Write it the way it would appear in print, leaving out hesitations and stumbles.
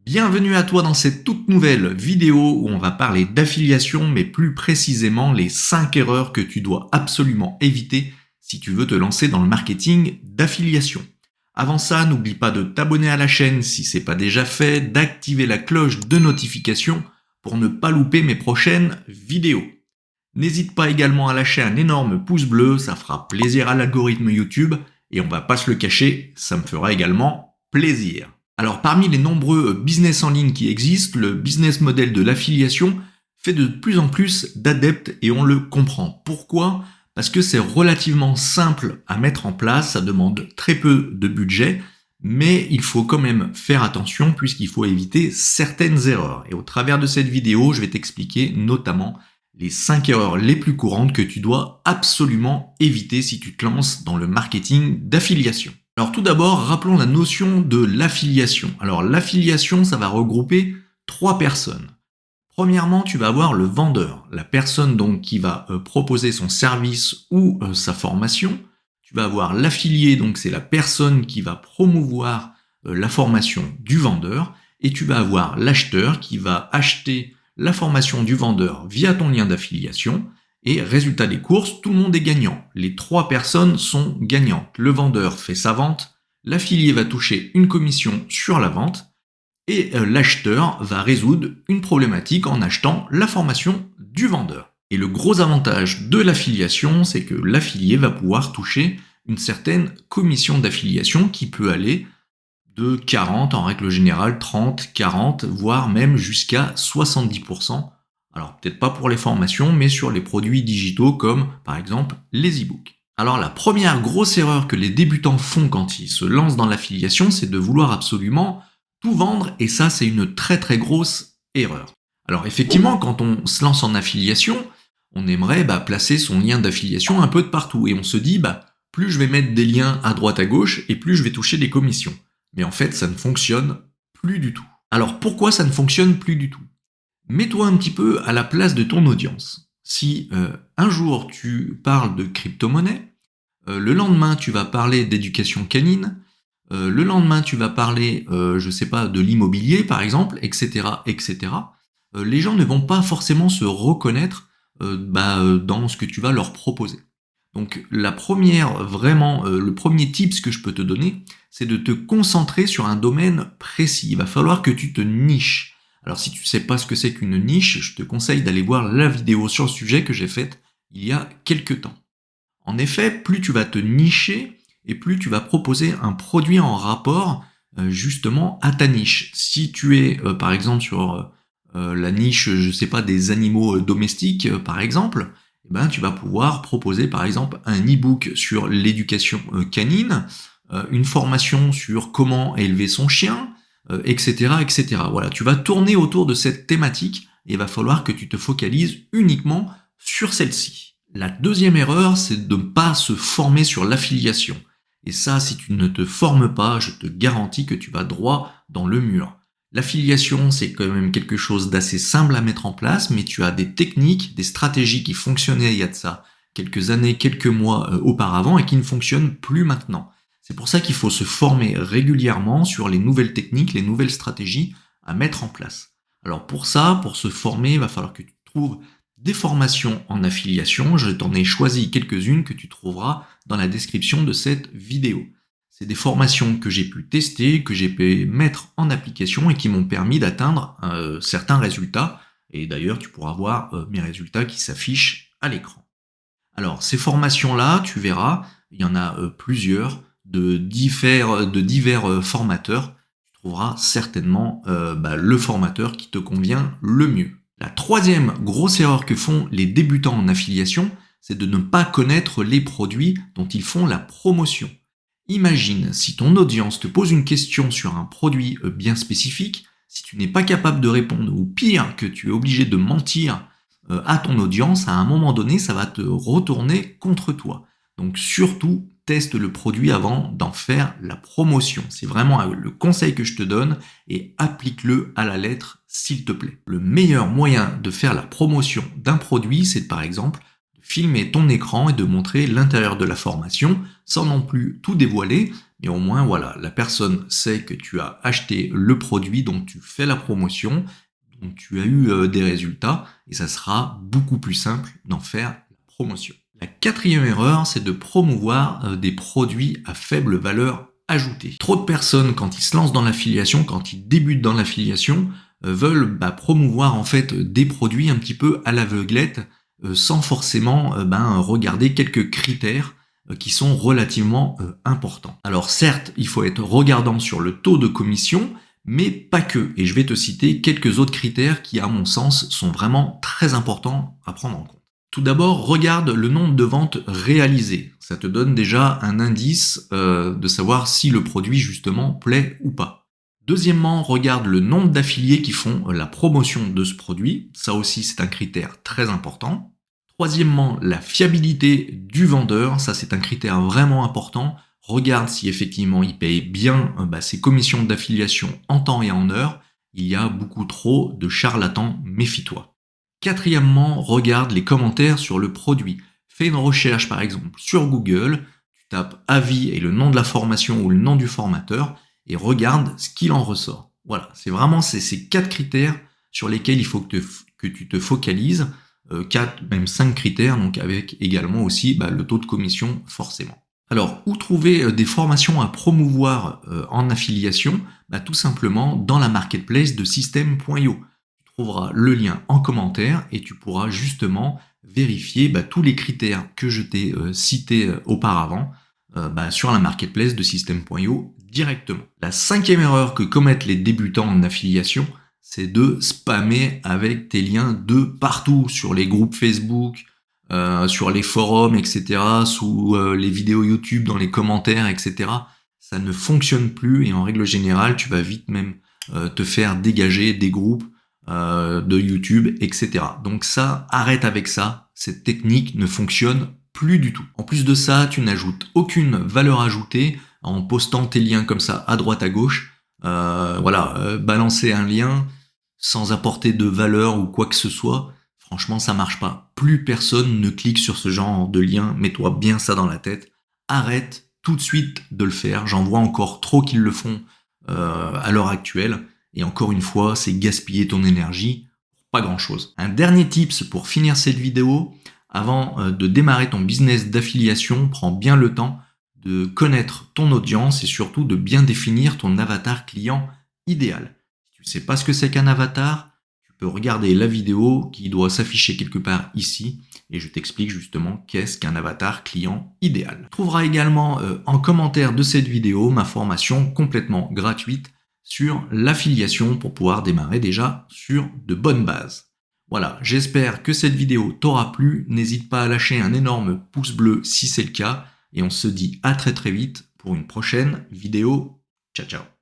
Bienvenue à toi dans cette toute nouvelle vidéo où on va parler d'affiliation, mais plus précisément les 5 erreurs que tu dois absolument éviter si tu veux te lancer dans le marketing d'affiliation. Avant ça, n'oublie pas de t'abonner à la chaîne si ce n'est pas déjà fait, d'activer la cloche de notification pour ne pas louper mes prochaines vidéos. N'hésite pas également à lâcher un énorme pouce bleu, ça fera plaisir à l'algorithme YouTube et on va pas se le cacher, ça me fera également plaisir. Alors parmi les nombreux business en ligne qui existent, le business model de l'affiliation fait de plus en plus d'adeptes et on le comprend. Pourquoi ? Parce que c'est relativement simple à mettre en place, ça demande très peu de budget, mais il faut quand même faire attention puisqu'il faut éviter certaines erreurs. Et au travers de cette vidéo, je vais t'expliquer notamment les 5 erreurs les plus courantes que tu dois absolument éviter si tu te lances dans le marketing d'affiliation. Alors tout d'abord, rappelons la notion de l'affiliation. Alors l'affiliation, ça va regrouper 3 personnes. Premièrement, tu vas avoir le vendeur, la personne donc qui va proposer son service ou sa formation. Tu vas avoir l'affilié, donc c'est la personne qui va promouvoir la formation du vendeur. Et tu vas avoir l'acheteur qui va acheter la formation du vendeur via ton lien d'affiliation. Et résultat des courses, tout le monde est gagnant. Les 3 personnes sont gagnantes. Le vendeur fait sa vente, l'affilié va toucher une commission sur la vente et l'acheteur va résoudre une problématique en achetant la formation du vendeur. Et le gros avantage de l'affiliation, c'est que l'affilié va pouvoir toucher une certaine commission d'affiliation qui peut aller de 40, en règle générale 30, 40, voire même jusqu'à 70%. Alors peut-être pas pour les formations, mais sur les produits digitaux comme par exemple les e-books. Alors la première grosse erreur que les débutants font quand ils se lancent dans l'affiliation, c'est de vouloir absolument tout vendre et ça c'est une très très grosse erreur. Alors effectivement, quand on se lance en affiliation, on aimerait placer son lien d'affiliation un peu de partout et on se dit plus je vais mettre des liens à droite à gauche et plus je vais toucher des commissions. Mais en fait, ça ne fonctionne plus du tout. Alors pourquoi ça ne fonctionne plus du tout ? Mets-toi un petit peu à la place de ton audience. Si un jour tu parles de crypto-monnaie, le lendemain tu vas parler d'éducation canine, le lendemain tu vas parler, de l'immobilier par exemple, etc., etc. Les gens ne vont pas forcément se reconnaître dans ce que tu vas leur proposer. Donc le premier tips que je peux te donner, c'est de te concentrer sur un domaine précis. Il va falloir que tu te niches. Alors si tu ne sais pas ce que c'est qu'une niche, je te conseille d'aller voir la vidéo sur le sujet que j'ai faite il y a quelques temps. En effet, plus tu vas te nicher et plus tu vas proposer un produit en rapport justement à ta niche. Si tu es par exemple sur la niche, des animaux domestiques par exemple, tu vas pouvoir proposer par exemple un e-book sur l'éducation canine, une formation sur comment élever son chien, etc., etc. Voilà, tu vas tourner autour de cette thématique et il va falloir que tu te focalises uniquement sur celle-ci. La deuxième erreur, c'est de ne pas se former sur l'affiliation. Et ça, si tu ne te formes pas, je te garantis que tu vas droit dans le mur. L'affiliation, c'est quand même quelque chose d'assez simple à mettre en place, mais tu as des techniques, des stratégies qui fonctionnaient il y a de ça quelques années, quelques mois auparavant et qui ne fonctionnent plus maintenant. C'est pour ça qu'il faut se former régulièrement sur les nouvelles techniques, les nouvelles stratégies à mettre en place. Alors pour ça, pour se former, il va falloir que tu trouves des formations en affiliation. Je t'en ai choisi quelques-unes que tu trouveras dans la description de cette vidéo. C'est des formations que j'ai pu tester, que j'ai pu mettre en application et qui m'ont permis d'atteindre certains résultats. Et d'ailleurs, tu pourras voir mes résultats qui s'affichent à l'écran. Alors, ces formations-là, tu verras, il y en a plusieurs de divers formateurs. Tu trouveras certainement le formateur qui te convient le mieux. La troisième grosse erreur que font les débutants en affiliation, c'est de ne pas connaître les produits dont ils font la promotion. Imagine si ton audience te pose une question sur un produit bien spécifique, si tu n'es pas capable de répondre, ou pire, que tu es obligé de mentir à ton audience, à un moment donné, ça va te retourner contre toi. Donc surtout, teste le produit avant d'en faire la promotion. C'est vraiment le conseil que je te donne et applique-le à la lettre, s'il te plaît. Le meilleur moyen de faire la promotion d'un produit, c'est par exemple de filmer ton écran et de montrer l'intérieur de la formation sans non plus tout dévoiler, et au moins voilà, la personne sait que tu as acheté le produit, donc tu fais la promotion, donc tu as eu des résultats, et ça sera beaucoup plus simple d'en faire la promotion. La quatrième erreur, c'est de promouvoir des produits à faible valeur ajoutée. Trop de personnes, quand ils se lancent dans l'affiliation, quand ils débutent dans l'affiliation, veulent promouvoir en fait des produits un petit peu à l'aveuglette, sans forcément regarder quelques critères qui sont relativement importants. Alors certes, il faut être regardant sur le taux de commission, mais pas que. Et je vais te citer quelques autres critères qui, à mon sens, sont vraiment très importants à prendre en compte. Tout d'abord, regarde le nombre de ventes réalisées. Ça te donne déjà un indice de savoir si le produit justement plaît ou pas. Deuxièmement, regarde le nombre d'affiliés qui font la promotion de ce produit. Ça aussi, c'est un critère très important. Troisièmement, la fiabilité du vendeur. Ça, c'est un critère vraiment important. Regarde si effectivement il paye bien ses commissions d'affiliation en temps et en heure. Il y a beaucoup trop de charlatans, méfie-toi. Quatrièmement, regarde les commentaires sur le produit. Fais une recherche par exemple sur Google, tu tapes avis et le nom de la formation ou le nom du formateur et regarde ce qu'il en ressort. Voilà, c'est vraiment ces 4 critères sur lesquels il faut que tu te focalises. 4, même 5 critères, donc avec également aussi le taux de commission forcément. Alors, où trouver des formations à promouvoir en affiliation? Tout simplement dans la marketplace de System.io. Tu trouveras le lien en commentaire et tu pourras justement vérifier tous les critères que je t'ai cités auparavant sur la marketplace de System.io directement. La 5e erreur que commettent les débutants en affiliation, c'est de spammer avec tes liens de partout, sur les groupes Facebook, sur les forums, etc., sous les vidéos YouTube, dans les commentaires, etc. Ça ne fonctionne plus et en règle générale, tu vas vite même te faire dégager des groupes de YouTube, etc. Donc ça, arrête avec ça. Cette technique ne fonctionne plus du tout. En plus de ça, tu n'ajoutes aucune valeur ajoutée en postant tes liens comme ça à droite à gauche. Balancer un lien sans apporter de valeur ou quoi que ce soit, franchement, ça marche pas. Plus personne ne clique sur ce genre de lien. Mets-toi bien ça dans la tête. Arrête tout de suite de le faire. J'en vois encore trop qui le font à l'heure actuelle. Et encore une fois, c'est gaspiller ton énergie pour pas grand-chose. Un dernier tips pour finir cette vidéo. Avant de démarrer ton business d'affiliation, prends bien le temps de connaître ton audience et surtout de bien définir ton avatar client idéal. Si tu ne sais pas ce que c'est qu'un avatar, tu peux regarder la vidéo qui doit s'afficher quelque part ici et je t'explique justement qu'est-ce qu'un avatar client idéal. Tu trouveras également en commentaire de cette vidéo ma formation complètement gratuite sur l'affiliation pour pouvoir démarrer déjà sur de bonnes bases. Voilà, j'espère que cette vidéo t'aura plu. N'hésite pas à lâcher un énorme pouce bleu si c'est le cas. Et on se dit à très très vite pour une prochaine vidéo. Ciao ciao.